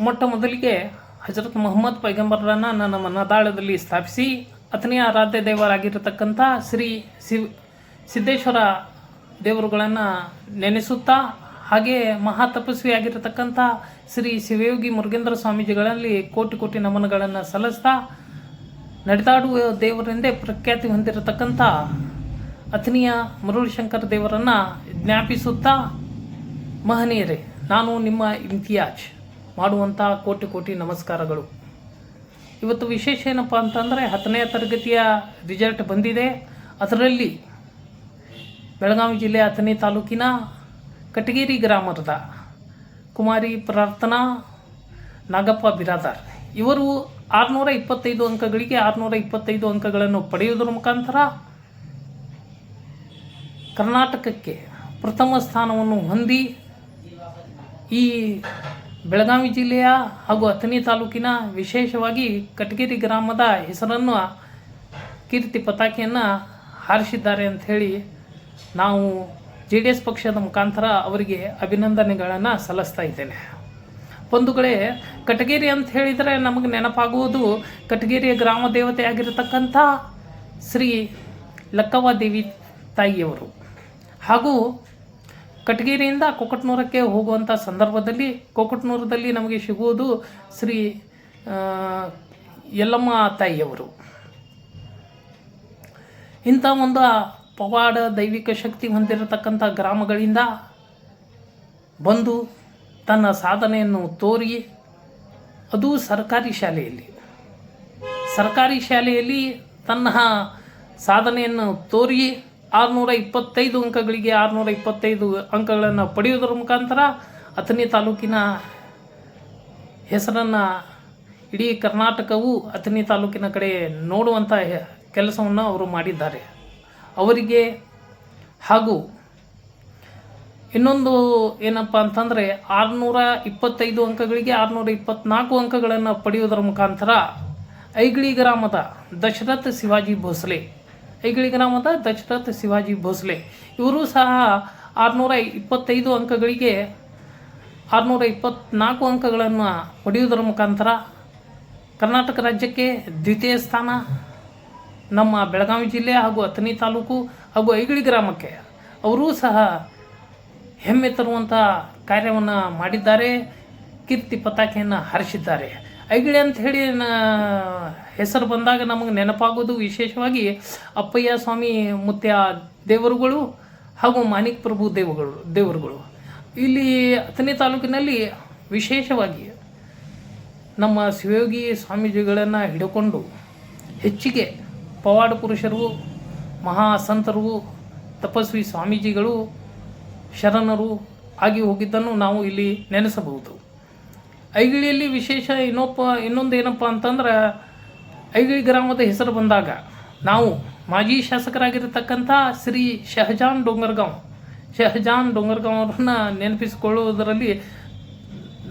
ಮೊಟ್ಟ ಮೊದಲಿಗೆ ಹಜರತ್ ಮೊಹಮ್ಮದ್ ಪೈಗಂಬರರನ್ನು ನನ್ನ ಮನದಾಳದಲ್ಲಿ ಸ್ಥಾಪಿಸಿ ಅಥಣಿಯ ಆರಾಧ್ಯ ದೇವರಾಗಿರತಕ್ಕಂಥ ಶ್ರೀ ಸಿದ್ದೇಶ್ವರ ದೇವರುಗಳನ್ನು ನೆನೆಸುತ್ತಾ, ಹಾಗೆ ಮಹಾ ತಪಸ್ವಿಯಾಗಿರತಕ್ಕಂಥ ಶ್ರೀ ಶಿವಯೋಗಿ ಮುರುಗೇಂದ್ರ ಸ್ವಾಮೀಜಿಗಳಲ್ಲಿ ಕೋಟಿ ಕೋಟಿ ನಮನಗಳನ್ನು ಸಲ್ಲಿಸ್ತಾ, ನಡೆದಾಡುವ ದೇವರೆಂದೇ ಪ್ರಖ್ಯಾತಿ ಹೊಂದಿರತಕ್ಕಂಥ ಅಥಣಿಯ ಮರುಳಶಂಕರ ದೇವರನ್ನು ಜ್ಞಾಪಿಸುತ್ತಾ, ಮಹನೀಯರೇ, ನಾನು ನಿಮ್ಮ ಇಮ್ತಿಯಾಜ್ ಮಾಡುವಂಥ ಕೋಟಿ ಕೋಟಿ ನಮಸ್ಕಾರಗಳು. ಇವತ್ತು ವಿಶೇಷ ಏನಪ್ಪ ಅಂತಂದರೆ 10ನೇ ತರಗತಿಯ ರಿಸಲ್ಟ್ ಬಂದಿದೆ. ಅದರಲ್ಲಿ ಬೆಳಗಾವಿ ಜಿಲ್ಲೆ ಅಥಣಿ ತಾಲೂಕಿನ ಕಟಗೇರಿ ಗ್ರಾಮದ ಕುಮಾರಿ ಪ್ರಾರ್ಥನಾ ನಾಗಪ್ಪ ಬಿರಾದಾರ್ ಇವರು 625 ಅಂಕಗಳಿಗೆ 625 ಅಂಕಗಳನ್ನು ಪಡೆಯುವುದರ ಮುಖಾಂತರ ಕರ್ನಾಟಕಕ್ಕೆ ಪ್ರಥಮ ಸ್ಥಾನವನ್ನು ಹೊಂದಿ ಈ ಬೆಳಗಾವಿ ಜಿಲ್ಲೆಯ ಹಾಗೂ ಅಥಣಿ ತಾಲೂಕಿನ ವಿಶೇಷವಾಗಿ ಕಟಗೇರಿ ಗ್ರಾಮದ ಹೆಸರನ್ನು ಕೀರ್ತಿ ಪತಾಕೆಯನ್ನು ಹಾರಿಸಿದ್ದಾರೆ ಅಂಥೇಳಿ ನಾವು JDS ಪಕ್ಷದ ಮುಖಾಂತರ ಅವರಿಗೆ ಅಭಿನಂದನೆಗಳನ್ನು ಸಲ್ಲಿಸ್ತಾ ಇದ್ದೇನೆ. ಬಂಧುಗಳೇ, ಕಟಗೇರಿ ಅಂತ ಹೇಳಿದರೆ ನಮಗೆ ನೆನಪಾಗುವುದು ಕಟಗೇರಿಯ ಗ್ರಾಮ ದೇವತೆ ಆಗಿರತಕ್ಕಂಥ ಶ್ರೀ ಲಕ್ಕವ್ವ ದೇವಿ ತಾಯಿಯವರು. ಹಾಗೂ ಕಟಗೇರಿಯಿಂದ ಕೊಕಟ್ನೂರಕ್ಕೆ ಹೋಗುವಂಥ ಸಂದರ್ಭದಲ್ಲಿ ಕೊಕಟ್ನೂರದಲ್ಲಿ ನಮಗೆ ಸಿಗುವುದು ಶ್ರೀ ಯಲ್ಲಮ್ಮ ತಾಯಿಯವರು. ಇಂಥ ಒಂದು ಪವಾಡ ದೈವಿಕ ಶಕ್ತಿ ಹೊಂದಿರತಕ್ಕಂಥ ಗ್ರಾಮಗಳಿಂದ ಬಂದು ತನ್ನ ಸಾಧನೆಯನ್ನು ತೋರಿ, ಅದು ಸರ್ಕಾರಿ ಶಾಲೆಯಲ್ಲಿ ತನ್ನ ಸಾಧನೆಯನ್ನು ತೋರಿ 625 ಅಂಕಗಳಿಗೆ 625 ಅಂಕಗಳನ್ನು ಪಡೆಯುವುದರ ಮುಖಾಂತರ ಅಥಣಿ ತಾಲೂಕಿನ ಹೆಸರನ್ನು ಇಡೀ ಕರ್ನಾಟಕವು ಅಥಣಿ ತಾಲೂಕಿನ ಕಡೆ ನೋಡುವಂಥ ಕೆಲಸವನ್ನು ಅವರು ಮಾಡಿದ್ದಾರೆ. ಅವರಿಗೆ ಹಾಗೂ ಇನ್ನೊಂದು ಏನಪ್ಪ ಅಂತಂದರೆ 625 ಅಂಕಗಳಿಗೆ 624 ಅಂಕಗಳನ್ನು ಪಡೆಯುವುದರ ಮುಖಾಂತರ ಐಗಳಿ ಗ್ರಾಮದ ದಶರಥ ಶಿವಾಜಿ ಭೋಸ್ಲೆ ಇವರು ಸಹ 625 ಅಂಕಗಳಿಗೆ 624 ಅಂಕಗಳನ್ನು ಪಡೆಯುವುದರ ಮುಖಾಂತರ ಕರ್ನಾಟಕ ರಾಜ್ಯಕ್ಕೆ ದ್ವಿತೀಯ ಸ್ಥಾನ, ನಮ್ಮ ಬೆಳಗಾವಿ ಜಿಲ್ಲೆ ಹಾಗೂ ಅಥಣಿ ತಾಲೂಕು ಹಾಗೂ ಐಗಳಿ ಗ್ರಾಮಕ್ಕೆ ಅವರೂ ಸಹ ಹೆಮ್ಮೆ ತರುವಂಥ ಕಾರ್ಯವನ್ನು ಮಾಡಿದ್ದಾರೆ, ಕೀರ್ತಿ ಪತಾಕೆಯನ್ನು ಹಾರಿಸಿದ್ದಾರೆ. ಐಗಳಿ ಅಂತ ಹೇಳಿ ಹೆಸರು ಬಂದಾಗ ನಮಗೆ ನೆನಪಾಗೋದು ವಿಶೇಷವಾಗಿ ಅಪ್ಪಯ್ಯ ಸ್ವಾಮಿ ಮುತ್ಯ ದೇವರುಗಳು ಹಾಗೂ ಮಾಣಿಕ್ ಪ್ರಭು ದೇವರುಗಳು. ಇಲ್ಲಿ ಅಥಣಿ ತಾಲೂಕಿನಲ್ಲಿ ವಿಶೇಷವಾಗಿ ನಮ್ಮ ಶಿವಯೋಗಿ ಸ್ವಾಮೀಜಿಗಳನ್ನು ಹಿಡ್ಕೊಂಡು ಹೆಚ್ಚಿಗೆ ಪವಾಡ ಪುರುಷರು, ಮಹಾಸಂತರು, ತಪಸ್ವಿ ಸ್ವಾಮೀಜಿಗಳು, ಶರಣರು ಆಗಿ ಹೋಗಿದ್ದನ್ನು ನಾವು ಇಲ್ಲಿ ನೆನೆಸಬಹುದು. ಐಗಿಳಿಯಲ್ಲಿ ವಿಶೇಷ ಇನ್ನೊಂದು ಏನಪ್ಪ ಅಂತಂದ್ರೆ, ಐಗಿಳಿ ಗ್ರಾಮದ ಹೆಸರು ಬಂದಾಗ ನಾವು ಮಾಜಿ ಶಾಸಕರಾಗಿರತಕ್ಕಂಥ ಶ್ರೀ ಶಹಜಾನ್ ಡೋಂಗರ್ಗಾಂವ್ ಅವರನ್ನು ನೆನಪಿಸಿಕೊಳ್ಳುವುದರಲ್ಲಿ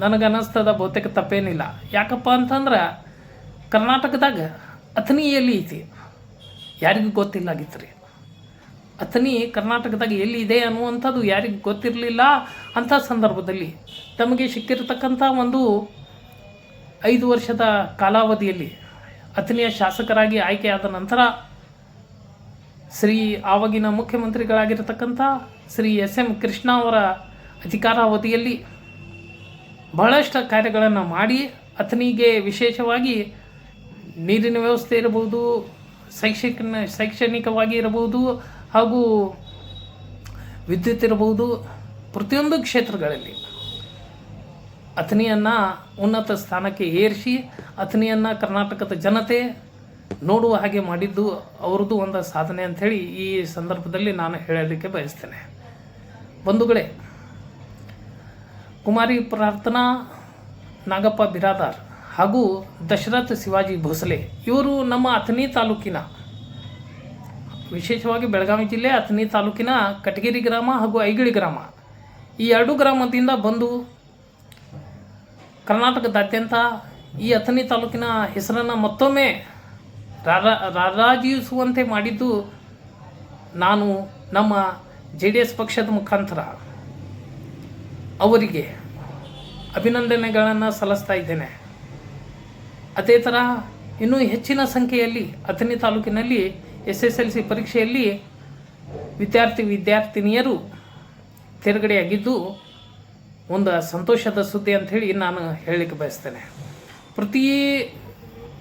ನನಗನ್ನಿಸ್ತದ ಬಹುತೇಕ ತಪ್ಪೇನಿಲ್ಲ. ಯಾಕಪ್ಪ ಅಂತಂದ್ರೆ ಕರ್ನಾಟಕದಾಗ ಅಥಣಿ ಎಲ್ಲಿ ಐತಿ ಯಾರಿಗೂ ಗೊತ್ತಿಲ್ಲಾಗಿತ್ತು ರೀ. ಅಥಣಿ ಕರ್ನಾಟಕದಾಗ ಎಲ್ಲಿ ಇದೆ ಅನ್ನುವಂಥದ್ದು ಯಾರಿಗೂ ಗೊತ್ತಿರಲಿಲ್ಲ. ಅಂಥ ಸಂದರ್ಭದಲ್ಲಿ ತಮಗೆ ಸಿಕ್ಕಿರತಕ್ಕಂಥ ಒಂದು 5 ವರ್ಷದ ಕಾಲಾವಧಿಯಲ್ಲಿ ಅಥಣಿಯ ಶಾಸಕರಾಗಿ ಆಯ್ಕೆಯಾದ ನಂತರ ಆವಾಗಿನ ಮುಖ್ಯಮಂತ್ರಿಗಳಾಗಿರತಕ್ಕಂಥ ಶ್ರೀ SM ಕೃಷ್ಣ ಅವರ ಅಧಿಕಾರಾವಧಿಯಲ್ಲಿ ಬಹಳಷ್ಟು ಕಾರ್ಯಗಳನ್ನು ಮಾಡಿ ಅಥಣಿಗೆ ವಿಶೇಷವಾಗಿ ನೀರಿನ ವ್ಯವಸ್ಥೆ ಇರಬಹುದು, ಶೈಕ್ಷಣಿಕವಾಗಿ ಇರಬಹುದು, ಹಾಗೂ ವಿದ್ಯುತ್ ಇರಬಹುದು, ಪ್ರತಿಯೊಂದು ಕ್ಷೇತ್ರಗಳಲ್ಲಿ ಅಥಣಿಯನ್ನು ಉನ್ನತ ಸ್ಥಾನಕ್ಕೆ ಏರಿಸಿ ಅಥಣಿಯನ್ನು ಕರ್ನಾಟಕದ ಜನತೆ ನೋಡುವ ಹಾಗೆ ಮಾಡಿದ್ದು ಅವ್ರದ್ದು ಒಂದು ಸಾಧನೆ ಅಂಥೇಳಿ ಈ ಸಂದರ್ಭದಲ್ಲಿ ನಾನು ಹೇಳಲಿಕ್ಕೆ ಬಯಸ್ತೇನೆ. ಬಂಧುಗಳೇ, ಕುಮಾರಿ ಪ್ರಾರ್ಥನಾ ನಾಗಪ್ಪ ಬಿರಾದಾರ್ ಹಾಗೂ ದಶರಥ ಶಿವಾಜಿ ಭೋಸ್ಲೆ ಇವರು ನಮ್ಮ ಅಥಣಿ ತಾಲೂಕಿನ, ವಿಶೇಷವಾಗಿ ಬೆಳಗಾವಿ ಜಿಲ್ಲೆ ಅಥಣಿ ತಾಲೂಕಿನ ಕಟಗೇರಿ ಗ್ರಾಮ ಹಾಗೂ ಐಗಳಿ ಗ್ರಾಮ, ಈ 2 ಗ್ರಾಮದಿಂದ ಬಂದು ಕರ್ನಾಟಕದಾದ್ಯಂತ ಈ ಅಥಣಿ ತಾಲೂಕಿನ ಹೆಸರನ್ನು ಮತ್ತೊಮ್ಮೆ ರಾರಾಜಿಸುವಂತೆ ಮಾಡಿದ್ದು ನಾನು ನಮ್ಮ JDS ಪಕ್ಷದ ಮುಖಾಂತರ ಅವರಿಗೆ ಅಭಿನಂದನೆಗಳನ್ನು ಸಲ್ಲಿಸ್ತಾ ಇದ್ದೇನೆ. ಅದೇ ಥರ ಇನ್ನೂ ಹೆಚ್ಚಿನ ಸಂಖ್ಯೆಯಲ್ಲಿ ಅಥಣಿ ತಾಲೂಕಿನಲ್ಲಿ SSLC ಪರೀಕ್ಷೆಯಲ್ಲಿ ವಿದ್ಯಾರ್ಥಿನಿಯರು ತೇರ್ಗಡೆಯಾಗಿದ್ದು ಒಂದು ಸಂತೋಷದ ಸುದ್ದಿ ಅಂಥೇಳಿ ನಾನು ಹೇಳಲಿಕ್ಕೆ ಬಯಸ್ತೇನೆ. ಪ್ರತಿ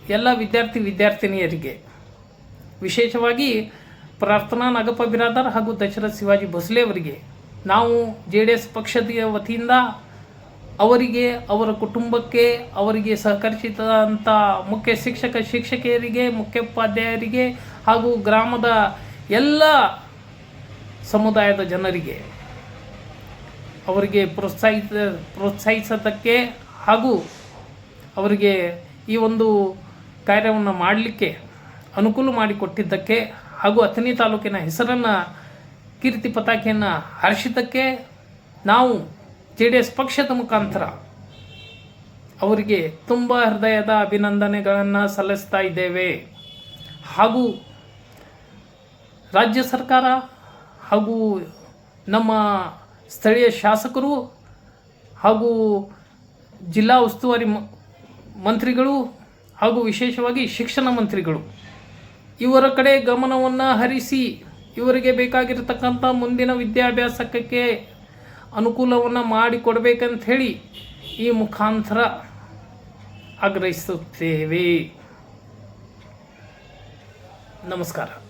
ಎಲ್ಲ ವಿದ್ಯಾರ್ಥಿನಿಯರಿಗೆ, ವಿಶೇಷವಾಗಿ ಪ್ರಾರ್ಥನಾ ನಾಗಪ್ಪ ಬಿರಾದಾರ್ ಹಾಗೂ ದಶರಥ್ ಶಿವಾಜಿ ಭೋಸಲೆ ಅವರಿಗೆ ನಾವು JDS ಪಕ್ಷದ ವತಿಯಿಂದ ಅವರಿಗೆ, ಅವರ ಕುಟುಂಬಕ್ಕೆ, ಅವರಿಗೆ ಸಹಕರಿಸಿದಂಥ ಮುಖ್ಯ ಶಿಕ್ಷಕಿಯರಿಗೆ, ಮುಖ್ಯೋಪಾಧ್ಯಾಯರಿಗೆ ಹಾಗೂ ಗ್ರಾಮದ ಎಲ್ಲ ಸಮುದಾಯದ ಜನರಿಗೆ ಅವರಿಗೆ ಪ್ರೋತ್ಸಾಹಿಸೋದಕ್ಕೆ ಹಾಗೂ ಅವರಿಗೆ ಈ ಒಂದು ಕಾರ್ಯವನ್ನು ಮಾಡಲಿಕ್ಕೆ ಅನುಕೂಲ ಮಾಡಿಕೊಟ್ಟಿದ್ದಕ್ಕೆ ಹಾಗೂ ಅಥಣಿ ತಾಲೂಕಿನ ಹೆಸರನ್ನು, ಕೀರ್ತಿ ಪತಾಕೆಯನ್ನು ಹಾರಿಸಿದ್ದಕ್ಕೆ ನಾವು JDS ಪಕ್ಷದ ಮುಖಾಂತರ ಅವರಿಗೆ ತುಂಬ ಹೃದಯದ ಅಭಿನಂದನೆಗಳನ್ನು ಸಲ್ಲಿಸ್ತಾ ಇದ್ದೇವೆ. ಹಾಗೂ ರಾಜ್ಯ ಸರ್ಕಾರ ಹಾಗೂ ನಮ್ಮ ಸ್ಥಳೀಯ ಶಾಸಕರು ಹಾಗೂ ಜಿಲ್ಲಾ ಉಸ್ತುವಾರಿ ಮಂತ್ರಿಗಳು ಹಾಗೂ ವಿಶೇಷವಾಗಿ ಶಿಕ್ಷಣ ಮಂತ್ರಿಗಳು ಇವರ ಕಡೆ ಗಮನವನ್ನು ಹರಿಸಿ ಇವರಿಗೆ ಬೇಕಾಗಿರತಕ್ಕಂಥ ಮುಂದಿನ ವಿದ್ಯಾಭ್ಯಾಸಕ್ಕೆ ಅನುಕೂಲವನ್ನು ಮಾಡಿಕೊಡ್ಬೇಕಂತ ಹೇಳಿ ಈ ಮುಖಾಂತರ ಆಗ್ರಹಿಸುತ್ತೇವೆ. ನಮಸ್ಕಾರ.